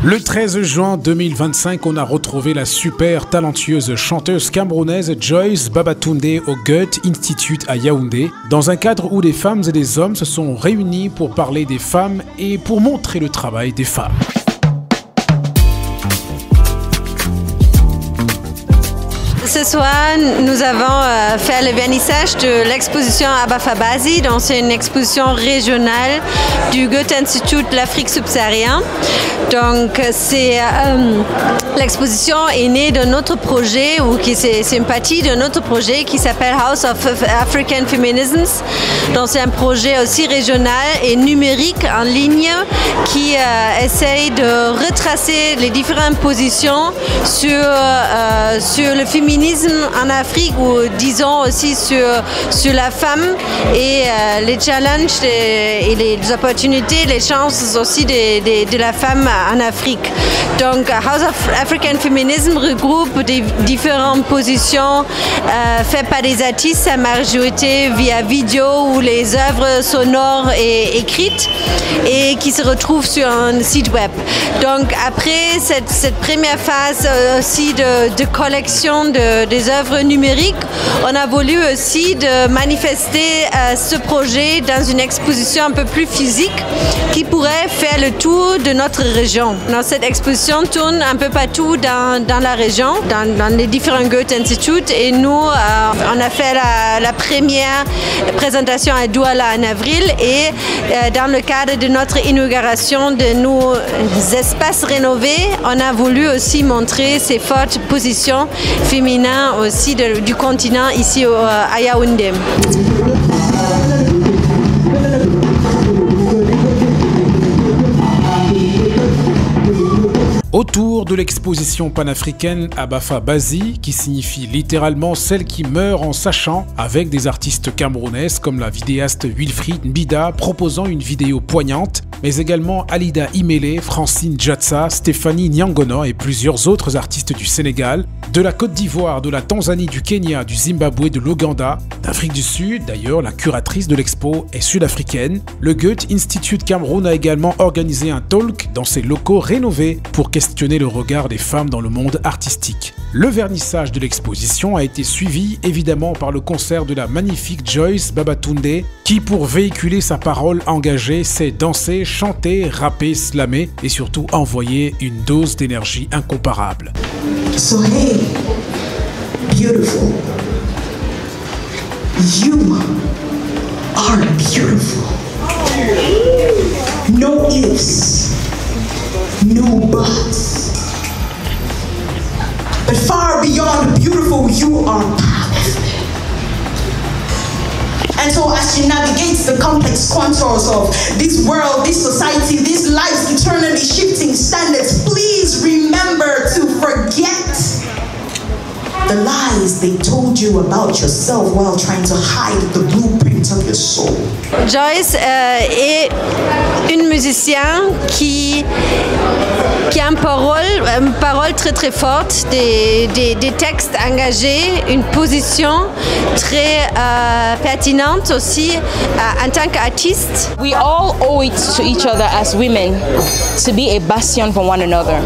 Le 13 juin 2025, on a retrouvé la super talentueuse chanteuse camerounaise Joyce Babatunde au Goethe Institute à Yaoundé, dans un cadre où des femmes et des hommes se sont réunis pour parler des femmes et pour montrer le travail des femmes. Ce soir, nous avons fait le vernissage de l'exposition Abafa-Bazi. Donc, c'est une exposition régionale du Goethe Institute de l'Afrique subsaharienne. Donc, l'exposition est née de notre projet, ou c'est une partie de notre projet qui s'appelle House of African Feminisms. Donc, c'est un projet aussi régional et numérique en ligne qui essaye de retracer les différentes positions sur le féminisme en Afrique, ou disons aussi sur la femme et les challenges et les opportunités, les chances aussi de la femme en Afrique. Donc House of African Feminism regroupe des différentes positions faites par des artistes, à majorité via vidéo ou les œuvres sonores et écrites, et qui se retrouvent sur un site web. Donc après cette première phase aussi de collection des œuvres numériques, on a voulu aussi de manifester ce projet dans une exposition un peu plus physique qui pourrait faire le tour de notre région. Donc, cette exposition tourne un peu partout dans la région, dans les différents Goethe Institutes, et nous, on a fait la première présentation à Douala en avril, et dans le cadre de notre inauguration de nos espaces rénovés, on a voulu aussi montrer ces fortes positions féminines aussi du continent ici à Yaoundé. Autour de l'exposition panafricaine Abafa-Bazi, qui signifie littéralement celle qui meurt en sachant, avec des artistes camerounaises comme la vidéaste Wilfried Mbida proposant une vidéo poignante, mais également Alida Imele, Francine Djatsa, Stéphanie Nyangona et plusieurs autres artistes du Sénégal, de la Côte d'Ivoire, de la Tanzanie, du Kenya, du Zimbabwe, de l'Ouganda, d'Afrique du Sud. D'ailleurs, la curatrice de l'expo est sud-africaine. Le Goethe Institute Cameroun a également organisé un talk dans ses locaux rénovés pour questionner le regard des femmes dans le monde artistique. Le vernissage de l'exposition a été suivi évidemment par le concert de la magnifique Joyce Babatunde, qui pour véhiculer sa parole engagée sait danser, chanter, rapper, slammer et surtout envoyer une dose d'énergie incomparable. So hey, beautiful, you are beautiful. No ifs, no buts. But far beyond beautiful, you are powerful. And so as she navigates the complex contours of this world, this society, this life's eternally shifting standards, please remember to forget the lies they told you about yourself while trying to hide the blueprint of your soul. Joyce est une musicienne qui a une parole très très forte, des textes engagés, une position très pertinente aussi en tant qu'artiste. We all owe it to each other as women to be a bastion for one another.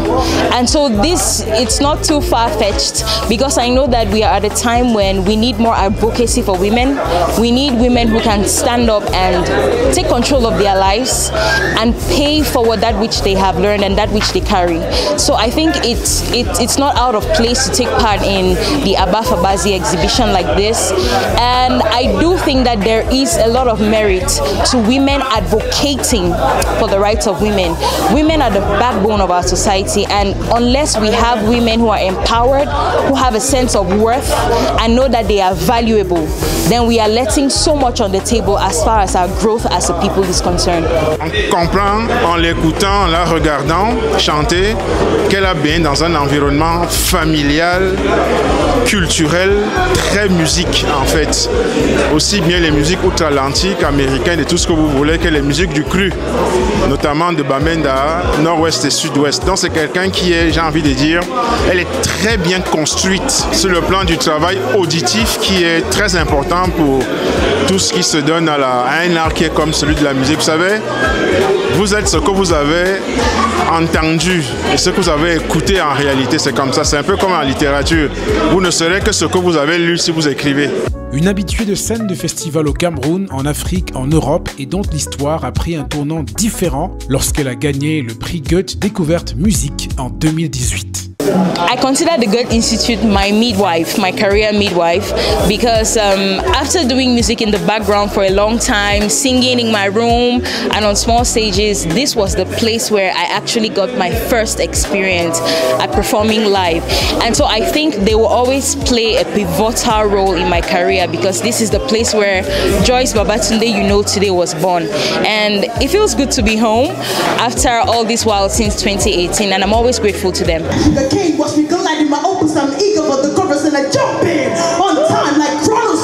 And so it's not too far-fetched, because I know that we are at a time when we need more advocacy for women. We need women who can stand up and take control of their lives and pay forward that which they have learned and that which they carry. So I think it's not out of place to take part in the Abafa-Bazi exhibition like this. And I do think that there is a lot of merit to women advocating for the rights of women. Women are the backbone of our society, and unless we have women who are empowered, who have a sense of worth and know that they are valuable, then we are letting so much on the table as far as our growth as a people is concerned. On comprend en l'écoutant, en la regardant chanter, qu'elle a baigné dans un environnement familial, culturel, très musique en fait. Aussi bien les musiques outre-Atlantique, américaines et tout ce que vous voulez, que les musiques du cru, notamment de Bamenda, nord-ouest et sud-ouest. Donc c'est quelqu'un qui est, j'ai envie de dire, elle est très bien construite sur le plan du travail auditif qui est très important pour tout ce qui se donne à un art qui est comme celui de la musique. Vous savez, vous êtes ce que vous avez entendu et ce que vous avez écouté en réalité, c'est comme ça. C'est un peu comme en littérature. Vous ne serez que ce que vous avez lu si vous écrivez. Une habituée de scène de festivals au Cameroun, en Afrique, en Europe et dont l'histoire a pris un tournant différent lorsqu'elle a gagné le prix Goethe Découverte Musique en 2018. I consider the Goethe Institute my midwife, my career midwife, because after doing music in the background for a long time, singing in my room and on small stages, this was the place where I actually got my first experience at performing live. And so I think they will always play a pivotal role in my career because this is the place where Joyce Babatunde you know today was born. And it feels good to be home after all this while since 2018, and I'm always grateful to them. The king watch me gliding my opus, I'm eager for the chorus and I jump in on time like Kronos.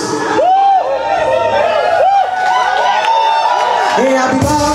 Hey, I'll be